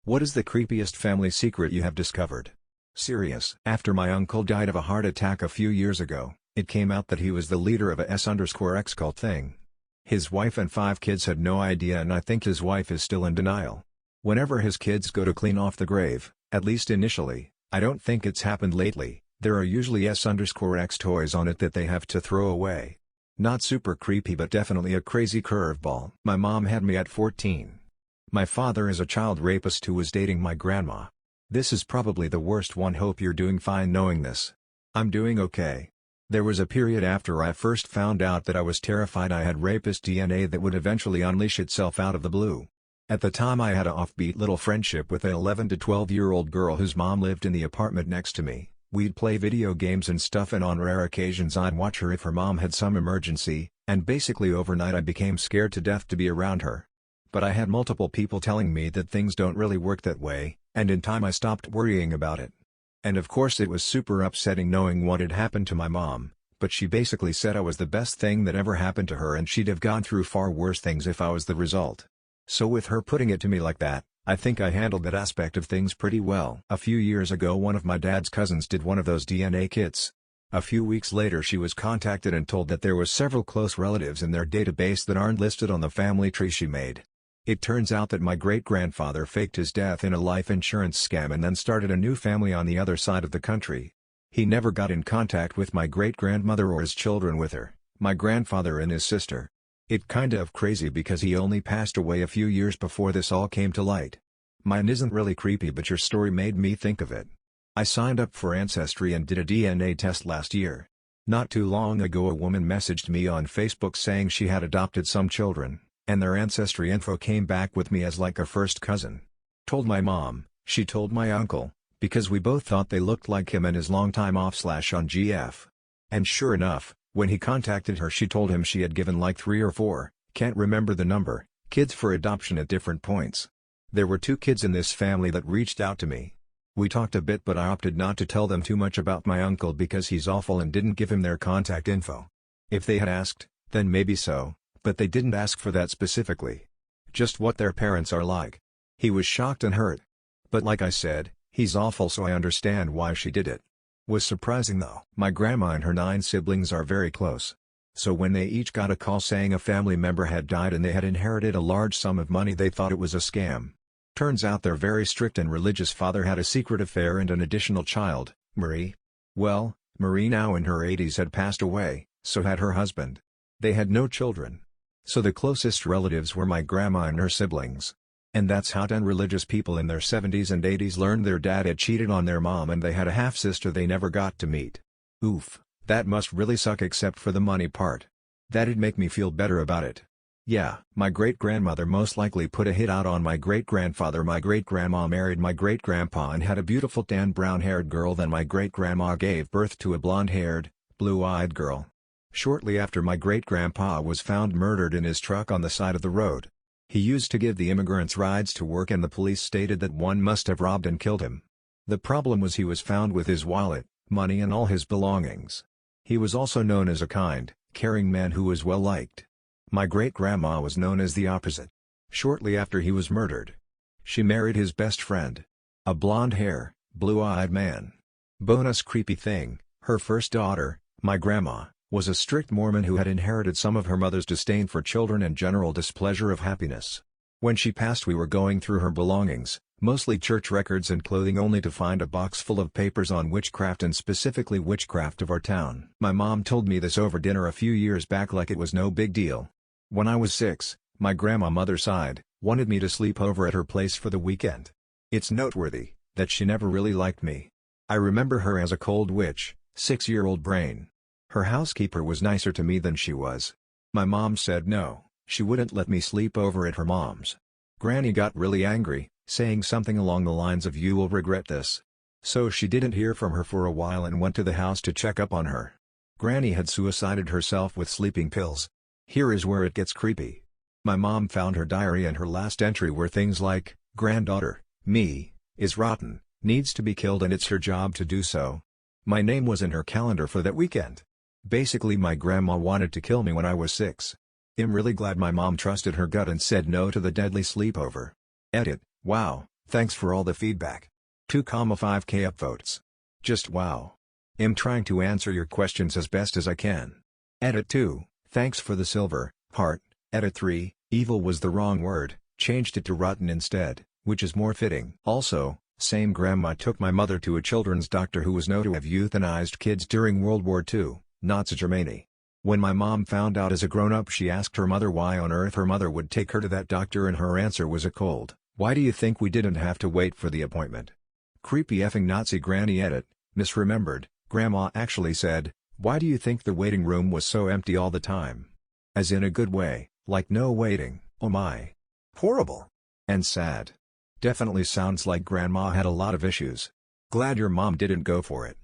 What is the creepiest family secret you have discovered? Serious. After my uncle died of a heart attack a few years ago, it came out that he was the leader of a S_X cult thing. His wife and 5 kids had no idea, and I think his wife is still in denial. Whenever his kids go to clean off the grave, at least initially, I don't think it's happened lately, there are usually S_X toys on it that they have to throw away. Not super creepy, but definitely a crazy curveball. My mom had me at 14. My father is a child rapist who was dating my grandma. This is probably the worst one. Hope you're doing fine knowing this. I'm doing okay. There was a period after I first found out that I was terrified I had rapist DNA that would eventually unleash itself out of the blue. At the time I had an offbeat little friendship with an 11 to 12-year-old girl whose mom lived in the apartment next to me. We'd play video games and stuff, and on rare occasions I'd watch her if her mom had some emergency, and basically overnight I became scared to death to be around her. But I had multiple people telling me that things don't really work that way, and in time I stopped worrying about it. And of course it was super upsetting knowing what had happened to my mom, but she basically said I was the best thing that ever happened to her and she'd have gone through far worse things if I was the result. So with her putting it to me like that, I think I handled that aspect of things pretty well. A few years ago one of my dad's cousins did one of those DNA kits. A few weeks later she was contacted and told that there were several close relatives in their database that aren't listed on the family tree she made. It turns out that my great-grandfather faked his death in a life insurance scam and then started a new family on the other side of the country. He never got in contact with my great-grandmother or his children with her, my grandfather and his sister. It kinda of crazy because he only passed away a few years before this all came to light. Mine isn't really creepy, but your story made me think of it. I signed up for Ancestry and did a DNA test last year. Not too long ago a woman messaged me on Facebook saying she had adopted some children, and their ancestry info came back with me as like a first cousin. Told my mom, she told my uncle, because we both thought they looked like him and his longtime off/on GF. And sure enough, when he contacted her she told him she had given like 3 or 4, can't remember the number, kids for adoption at different points. There were 2 kids in this family that reached out to me. We talked a bit, but I opted not to tell them too much about my uncle because he's awful and didn't give him their contact info. If they had asked, then maybe so, but they didn't ask for that specifically. Just what their parents are like. He was shocked and hurt. But like I said, he's awful, so I understand why she did it. Was surprising though. My grandma and her 9 siblings are very close. So when they each got a call saying a family member had died and they had inherited a large sum of money, they thought it was a scam. Turns out their very strict and religious father had a secret affair and an additional child, Marie. Well, Marie, now in her 80s, had passed away, so had her husband. They had no children. So the closest relatives were my grandma and her siblings. And that's how 10 religious people in their 70s and 80s learned their dad had cheated on their mom and they had a half-sister they never got to meet. Oof, that must really suck, except for the money part. That'd make me feel better about it. Yeah, my great-grandmother most likely put a hit out on my great-grandfather. My great-grandma married my great-grandpa and had a beautiful tan brown-haired girl. Then my great-grandma gave birth to a blonde-haired, blue-eyed girl. Shortly after, my great-grandpa was found murdered in his truck on the side of the road. He used to give the immigrants rides to work and the police stated that one must have robbed and killed him. The problem was he was found with his wallet, money and all his belongings. He was also known as a kind, caring man who was well liked. My great-grandma was known as the opposite. Shortly after he was murdered, she married his best friend. A blonde-hair, blue-eyed man. Bonus creepy thing, her first daughter, my grandma, was a strict Mormon who had inherited some of her mother's disdain for children and general displeasure of happiness. When she passed, we were going through her belongings, mostly church records and clothing, only to find a box full of papers on witchcraft, and specifically witchcraft of our town. My mom told me this over dinner a few years back like it was no big deal. When I was 6, my grandma, mother's side, wanted me to sleep over at her place for the weekend. It's noteworthy that she never really liked me. I remember her as a cold witch, 6-year-old brain. Her housekeeper was nicer to me than she was. My mom said no, she wouldn't let me sleep over at her mom's. Granny got really angry, saying something along the lines of "You will regret this." So she didn't hear from her for a while and went to the house to check up on her. Granny had suicided herself with sleeping pills. Here is where it gets creepy. My mom found her diary and her last entry were things like, "Granddaughter, me, is rotten, needs to be killed and it's her job to do so." My name was in her calendar for that weekend. Basically my grandma wanted to kill me when I was 6. I'm really glad my mom trusted her gut and said no to the deadly sleepover. Edit, wow, Thanks for all the feedback. 2,5k upvotes. Just wow. I'm trying to answer your questions as best as I can. Edit 2, thanks for the silver heart. Edit 3, evil was the wrong word, changed it to rotten instead, which is more fitting. Also, same grandma took my mother to a children's doctor who was known to have euthanized kids during World War II, Nazi Germany. When my mom found out as a grown-up, she asked her mother why on earth her mother would take her to that doctor, and her answer was a cold, "Why do you think we didn't have to wait for the appointment?" Creepy effing Nazi granny. Edit, misremembered, grandma actually said, "Why do you think the waiting room was so empty all the time?" As in a good way, like no waiting. Oh my. Horrible. And sad. Definitely sounds like grandma had a lot of issues. Glad your mom didn't go for it.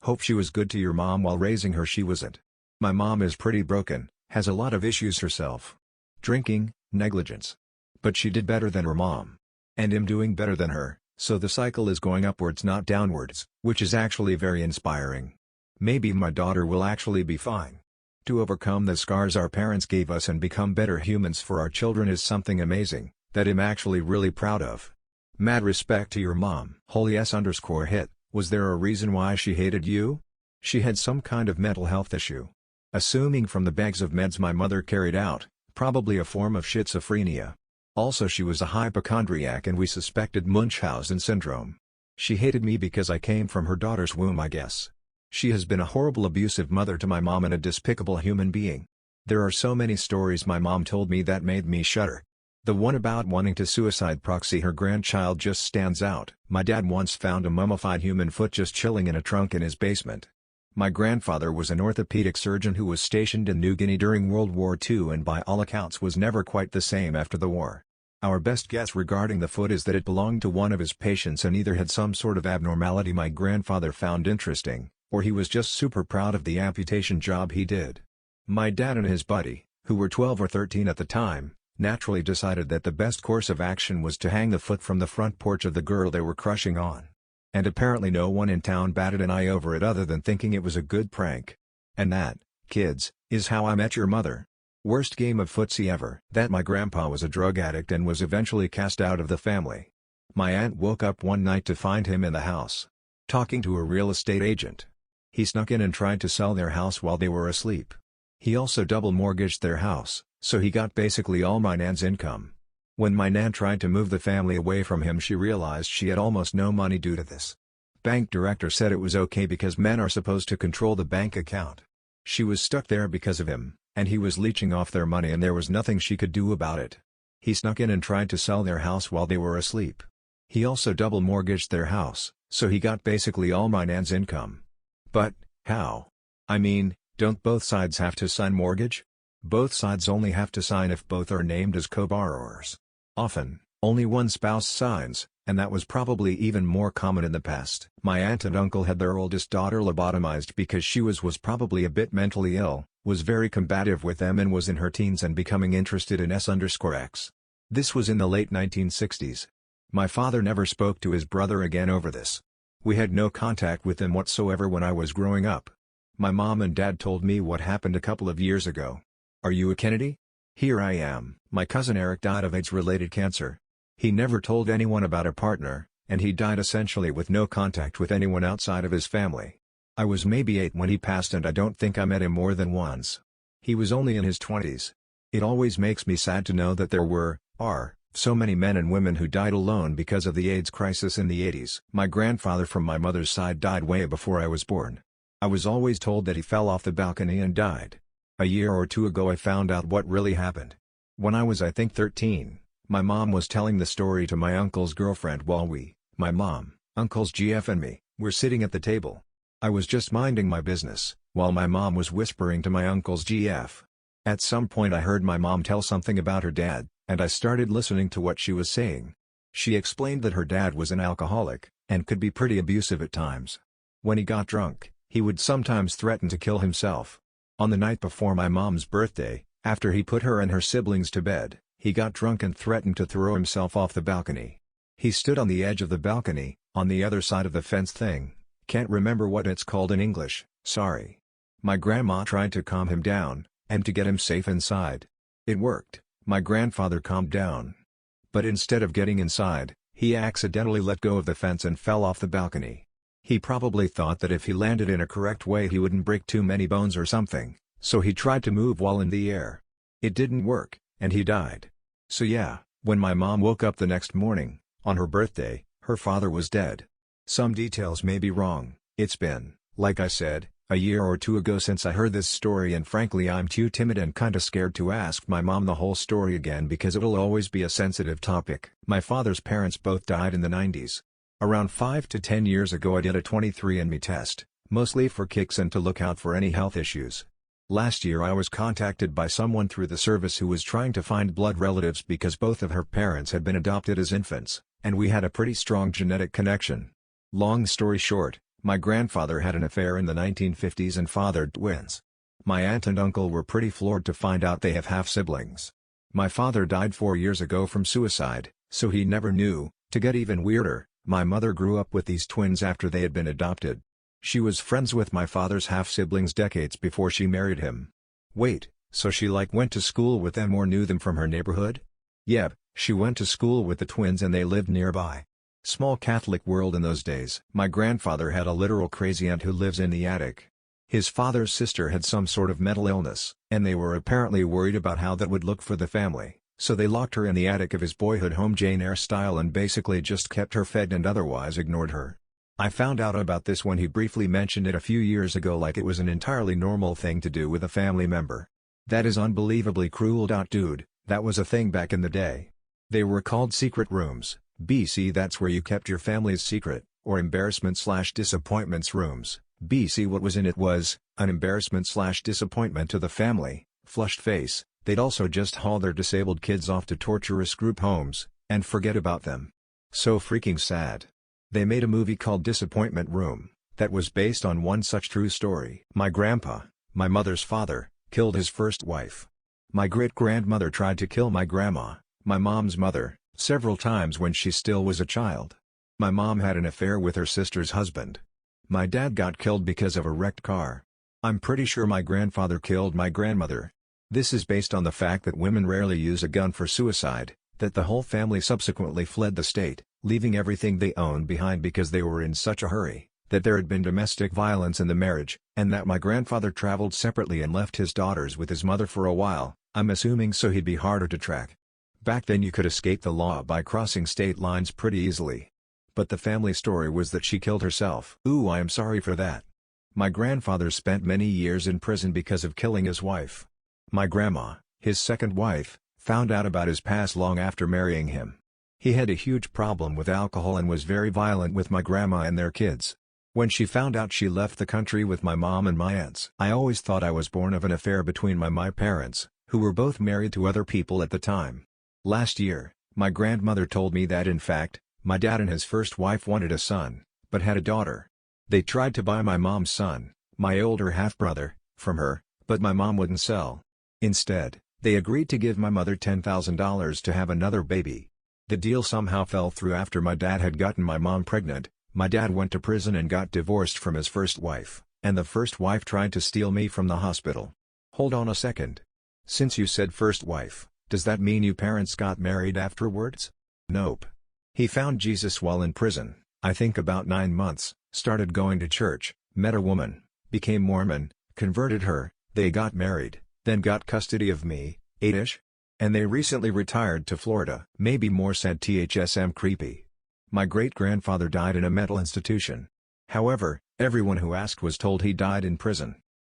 Hope she was good to your mom while raising her. She wasn't. My mom is pretty broken, has a lot of issues herself. Drinking, negligence. But she did better than her mom. And I'm doing better than her, so the cycle is going upwards not downwards, which is actually very inspiring. Maybe my daughter will actually be fine. To overcome the scars our parents gave us and become better humans for our children is something amazing, that I'm actually really proud of. Mad respect to your mom. Holy S_hit, was there a reason why she hated you? She had some kind of mental health issue. Assuming from the bags of meds my mother carried out, probably a form of schizophrenia. Also she was a hypochondriac and we suspected Munchausen syndrome. She hated me because I came from her daughter's womb, I guess. She has been a horrible abusive mother to my mom and a despicable human being. There are so many stories my mom told me that made me shudder. The one about wanting to suicide proxy her grandchild just stands out. My dad once found a mummified human foot just chilling in a trunk in his basement. My grandfather was an orthopedic surgeon who was stationed in New Guinea during World War II and by all accounts was never quite the same after the war. Our best guess regarding the foot is that it belonged to one of his patients and either had some sort of abnormality my grandfather found interesting, or he was just super proud of the amputation job he did. My dad and his buddy, who were 12 or 13 at the time, naturally decided that the best course of action was to hang the foot from the front porch of the girl they were crushing on. And apparently no one in town batted an eye over it other than thinking it was a good prank. And that, kids, is how I met your mother. Worst game of footsie ever. That my grandpa was a drug addict and was eventually cast out of the family. My aunt woke up one night to find him in the house, talking to a real estate agent. He snuck in and tried to sell their house while they were asleep. He also double mortgaged their house, so he got basically all my nan's income. When my nan tried to move the family away from him, she realized she had almost no money due to this. Bank director said it was okay because men are supposed to control the bank account. She was stuck there because of him, and he was leeching off their money and there was nothing she could do about it. He snuck in and tried to sell their house while they were asleep. He also double mortgaged their house, so he got basically all my nan's income. But, how? I mean, don't both sides have to sign mortgage? Both sides only have to sign if both are named as co-borrowers. Often, only one spouse signs, and that was probably even more common in the past. My aunt and uncle had their oldest daughter lobotomized because she was probably a bit mentally ill, was very combative with them and was in her teens and becoming interested in S_X. This was in the late 1960s. My father never spoke to his brother again over this. We had no contact with them whatsoever when I was growing up. My mom and dad told me what happened a couple of years ago. Are you a Kennedy? Here I am. My cousin Eric died of AIDS-related cancer. He never told anyone about a partner, and he died essentially with no contact with anyone outside of his family. I was maybe 8 when he passed and I don't think I met him more than once. He was only in his 20s. It always makes me sad to know that there are, so many men and women who died alone because of the AIDS crisis in the 80s. My grandfather from my mother's side died way before I was born. I was always told that he fell off the balcony and died. A year or two ago I found out what really happened. When I was I think 13, my mom was telling the story to my uncle's girlfriend while my mom, uncle's GF and me, were sitting at the table. I was just minding my business, while my mom was whispering to my uncle's GF. At some point I heard my mom tell something about her dad, and I started listening to what she was saying. She explained that her dad was an alcoholic, and could be pretty abusive at times. When he got drunk, he would sometimes threaten to kill himself. On the night before my mom's birthday, after he put her and her siblings to bed, he got drunk and threatened to throw himself off the balcony. He stood on the edge of the balcony, on the other side of the fence thing. Can't remember what it's called in English, sorry. My grandma tried to calm him down, and to get him safe inside. It worked, my grandfather calmed down. But instead of getting inside, He accidentally let go of the fence and fell off the balcony. He probably thought that if he landed in a correct way he wouldn't break too many bones or something, so he tried to move while in the air. It didn't work, and he died. So yeah, when my mom woke up the next morning, on her birthday, her father was dead. Some details may be wrong. It's been, like I said, a year or two ago since I heard this story, and frankly I'm too timid and kinda scared to ask my mom the whole story again because it'll always be a sensitive topic. My father's parents both died in the 90s. Around 5 to 10 years ago I did a 23andMe test, mostly for kicks and to look out for any health issues. Last year I was contacted by someone through the service who was trying to find blood relatives because both of her parents had been adopted as infants, and we had a pretty strong genetic connection. Long story short, my grandfather had an affair in the 1950s and fathered twins. My aunt and uncle were pretty floored to find out they have half-siblings. My father died 4 years ago from suicide, so he never knew. To get even weirder, my mother grew up with these twins after they had been adopted. She was friends with my father's half-siblings decades before she married him. Wait, so she went to school with them or knew them from her neighborhood? Yep, she went to school with the twins and they lived nearby. Small Catholic world in those days. My grandfather had a literal crazy aunt who lives in the attic. His father's sister had some sort of mental illness, and they were apparently worried about how that would look for the family, so they locked her in the attic of his boyhood home Jane Eyre style and basically just kept her fed and otherwise ignored her. I found out about this when he briefly mentioned it a few years ago like it was an entirely normal thing to do with a family member. That is unbelievably cruel. Dude, that was a thing back in the day. They were called secret rooms. BC that's where you kept your family's secret, or embarrassment/disappointments rooms. BC what was in it was, an embarrassment/disappointment to the family, flushed face. They'd also just haul their disabled kids off to torturous group homes, and forget about them. So freaking sad. They made a movie called Disappointment Room, that was based on one such true story. My grandpa, my mother's father, killed his first wife. My great-grandmother tried to kill my grandma, my mom's mother, several times when she still was a child. My mom had an affair with her sister's husband. My dad got killed because of a wrecked car. I'm pretty sure my grandfather killed my grandmother. This is based on the fact that women rarely use a gun for suicide, that the whole family subsequently fled the state, leaving everything they owned behind because they were in such a hurry, that there had been domestic violence in the marriage, and that my grandfather traveled separately and left his daughters with his mother for a while, I'm assuming so he'd be harder to track. Back then you could escape the law by crossing state lines pretty easily. But the family story was that she killed herself. Ooh, I am sorry for that. My grandfather spent many years in prison because of killing his wife. My grandma, his second wife, found out about his past long after marrying him. He had a huge problem with alcohol and was very violent with my grandma and their kids. When she found out she left the country with my mom and my aunts. I always thought I was born of an affair between my parents, who were both married to other people at the time. Last year, my grandmother told me that in fact, my dad and his first wife wanted a son, but had a daughter. They tried to buy my mom's son, my older half-brother, from her, but my mom wouldn't sell. Instead, they agreed to give my mother $10,000 to have another baby. The deal somehow fell through after my dad had gotten my mom pregnant. My dad went to prison and got divorced from his first wife, and the first wife tried to steal me from the hospital. Hold on a second. Since you said first wife, does that mean you parents got married afterwards? Nope. He found Jesus while in prison, I think about 9 months, started going to church, met a woman, became Mormon, converted her, they got married, then got custody of me, 8-ish? And they recently retired to Florida. Maybe more said THSM creepy. My great-grandfather died in a mental institution. However, everyone who asked was told he died in prison.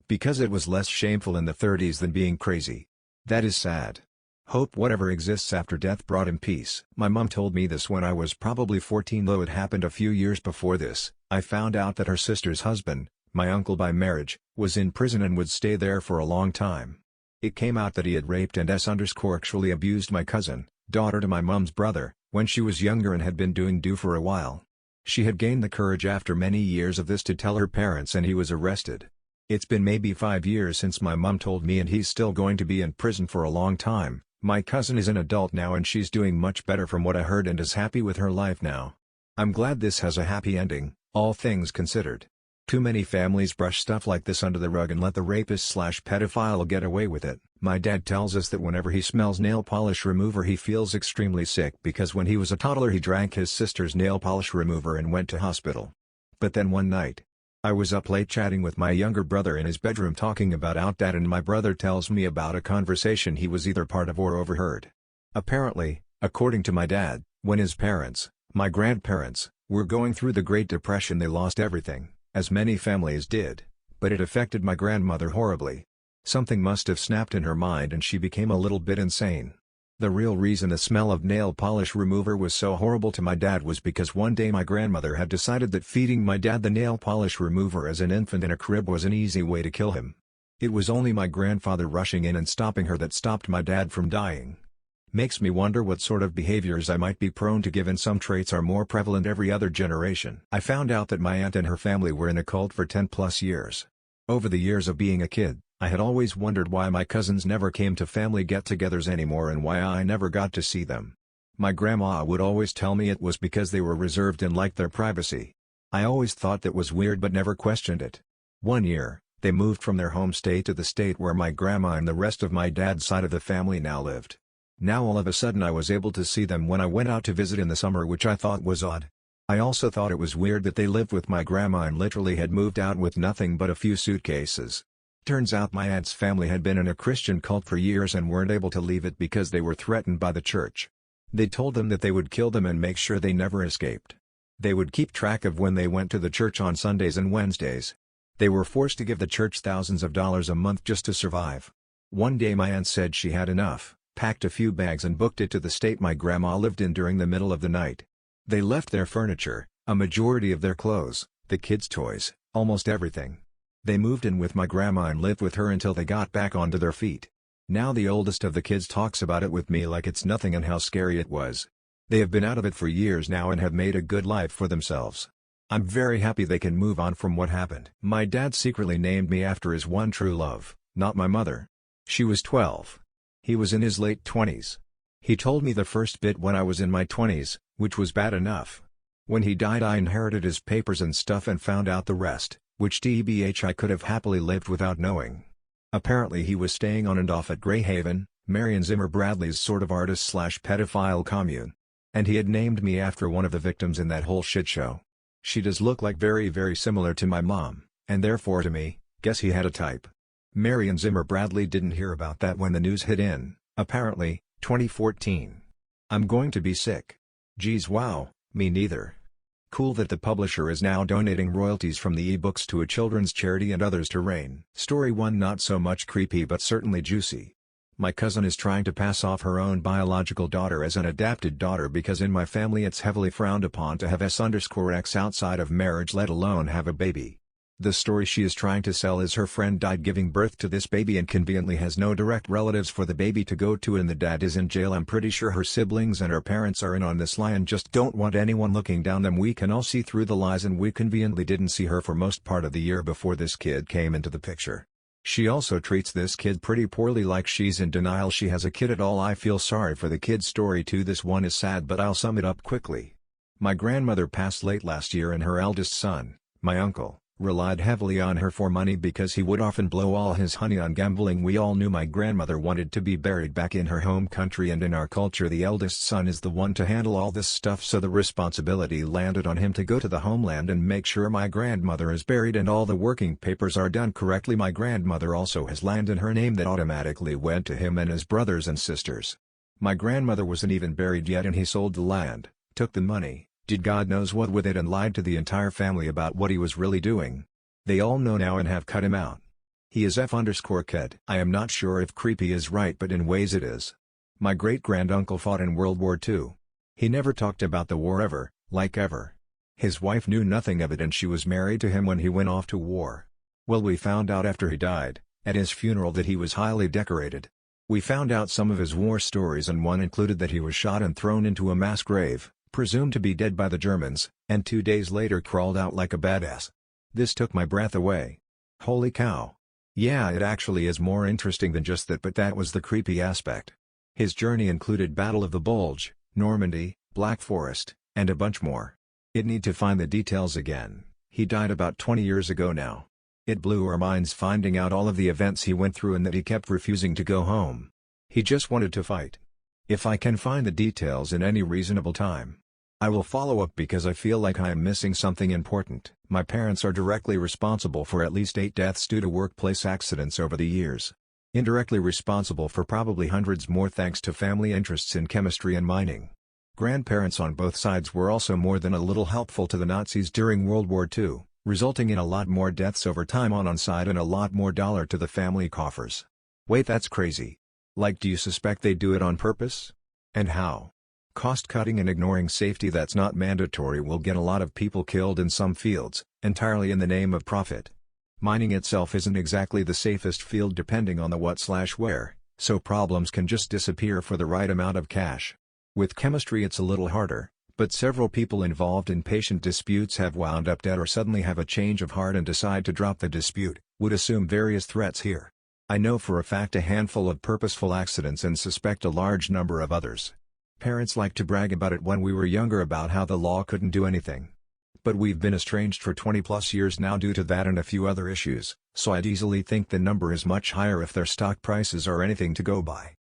Because it was less shameful in the 30s than being crazy. That is sad. Hope whatever exists after death brought him peace. My mom told me this when I was probably 14, though it happened a few years before this. I found out that her sister's husband, my uncle by marriage, was in prison and would stay there for a long time. It came out that he had raped and _actually abused my cousin, daughter to my mom's brother, when she was younger and had been doing for a while. She had gained the courage after many years of this to tell her parents and he was arrested. It's been maybe 5 years since my mom told me and he's still going to be in prison for a long time. My cousin is an adult now and she's doing much better from what I heard and is happy with her life now. I'm glad this has a happy ending, all things considered. Too many families brush stuff like this under the rug and let the rapist/pedophile get away with it. My dad tells us that whenever he smells nail polish remover he feels extremely sick because when he was a toddler he drank his sister's nail polish remover and went to hospital. But then one night, I was up late chatting with my younger brother in his bedroom talking about out dad, and my brother tells me about a conversation he was either part of or overheard. Apparently, according to my dad, when his parents, my grandparents, were going through the Great Depression they lost everything, as many families did, but it affected my grandmother horribly. Something must have snapped in her mind and she became a little bit insane. The real reason the smell of nail polish remover was so horrible to my dad was because one day my grandmother had decided that feeding my dad the nail polish remover as an infant in a crib was an easy way to kill him. It was only my grandfather rushing in and stopping her that stopped my dad from dying. Makes me wonder what sort of behaviors I might be prone to given some traits are more prevalent every other generation. I found out that my aunt and her family were in a cult for 10+ years. Over the years of being a kid, I had always wondered why my cousins never came to family get-togethers anymore and why I never got to see them. My grandma would always tell me it was because they were reserved and liked their privacy. I always thought that was weird but never questioned it. One year, they moved from their home state to the state where my grandma and the rest of my dad's side of the family now lived. Now all of a sudden I was able to see them when I went out to visit in the summer, which I thought was odd. I also thought it was weird that they lived with my grandma and literally had moved out with nothing but a few suitcases. Turns out my aunt's family had been in a Christian cult for years and weren't able to leave it because they were threatened by the church. They told them that they would kill them and make sure they never escaped. They would keep track of when they went to the church on Sundays and Wednesdays. They were forced to give the church thousands of dollars a month just to survive. One day my aunt said she had enough, packed a few bags and booked it to the state my grandma lived in during the middle of the night. They left their furniture, a majority of their clothes, the kids' toys, almost everything. They moved in with my grandma and lived with her until they got back onto their feet. Now the oldest of the kids talks about it with me like it's nothing and how scary it was. They have been out of it for years now and have made a good life for themselves. I'm very happy they can move on from what happened. My dad secretly named me after his one true love, not my mother. She was 12. He was in his late 20s. He told me the first bit when I was in my 20s, which was bad enough. When he died I inherited his papers and stuff and found out the rest, which tbh I could have happily lived without knowing. Apparently he was staying on and off at Greyhaven, Marion Zimmer Bradley's sort of artist/pedophile commune. And he had named me after one of the victims in that whole shit show. She does look like very similar to my mom, and therefore to me, guess he had a type. Marion Zimmer Bradley didn't hear about that when the news hit in, apparently, 2014. I'm going to be sick. Geez, wow, me neither. Cool that the publisher is now donating royalties from the ebooks to a children's charity and others to reign. Story 1 not so much creepy but certainly juicy. My cousin is trying to pass off her own biological daughter as an adopted daughter because in my family it's heavily frowned upon to have S_X outside of marriage, let alone have a baby. The story she is trying to sell is her friend died giving birth to this baby and conveniently has no direct relatives for the baby to go to and the dad is in jail. I'm pretty sure her siblings and her parents are in on this lie and just don't want anyone looking down them. We can all see through the lies and we conveniently didn't see her for most part of the year before this kid came into the picture. She also treats this kid pretty poorly, like she's in denial she has a kid at all. I feel sorry for the kid. Story 2 this one is sad but I'll sum it up quickly. My grandmother passed late last year and her eldest son, my uncle, relied heavily on her for money because he would often blow all his honey on gambling. We all knew my grandmother wanted to be buried back in her home country, and in our culture the eldest son is the one to handle all this stuff, so the responsibility landed on him to go to the homeland and make sure my grandmother is buried and all the working papers are done correctly. My grandmother also has land in her name that automatically went to him and his brothers and sisters. My grandmother wasn't even buried yet and he sold the land, took the money, did God knows what with it, and lied to the entire family about what he was really doing. They all know now and have cut him out. He is F_ked. I am not sure if creepy is right, but in ways it is. My great-granduncle fought in World War II. He never talked about the war ever, like ever. His wife knew nothing of it and she was married to him when he went off to war. Well, we found out after he died, at his funeral, that he was highly decorated. We found out some of his war stories and one included that he was shot and thrown into a mass grave, presumed to be dead by the Germans, and 2 days later crawled out like a badass. This took my breath away. Holy cow. Yeah, it actually is more interesting than just that, but that was the creepy aspect. His journey included Battle of the Bulge, Normandy, Black Forest, and a bunch more. I'd need to find the details again, He died about 20 years ago now. It blew our minds finding out all of the events he went through and that he kept refusing to go home. He just wanted to fight. If I can find the details in any reasonable time, I will follow up because I feel like I am missing something important. My parents are directly responsible for at least 8 deaths due to workplace accidents over the years. Indirectly responsible for probably hundreds more thanks to family interests in chemistry and mining. Grandparents on both sides were also more than a little helpful to the Nazis during World War II, resulting in a lot more deaths over time on side and a lot more dollar to the family coffers. Wait, that's crazy. Like, do you suspect they do it on purpose? And how? Cost-cutting and ignoring safety that's not mandatory will get a lot of people killed in some fields, entirely in the name of profit. Mining itself isn't exactly the safest field depending on the what/where, so problems can just disappear for the right amount of cash. With chemistry it's a little harder, but several people involved in patient disputes have wound up dead or suddenly have a change of heart and decide to drop the dispute, would assume various threats here. I know for a fact a handful of purposeful accidents and suspect a large number of others. Parents like to brag about it when we were younger about how the law couldn't do anything. But we've been estranged for 20+ years now due to that and a few other issues, so I'd easily think the number is much higher if their stock prices are anything to go by.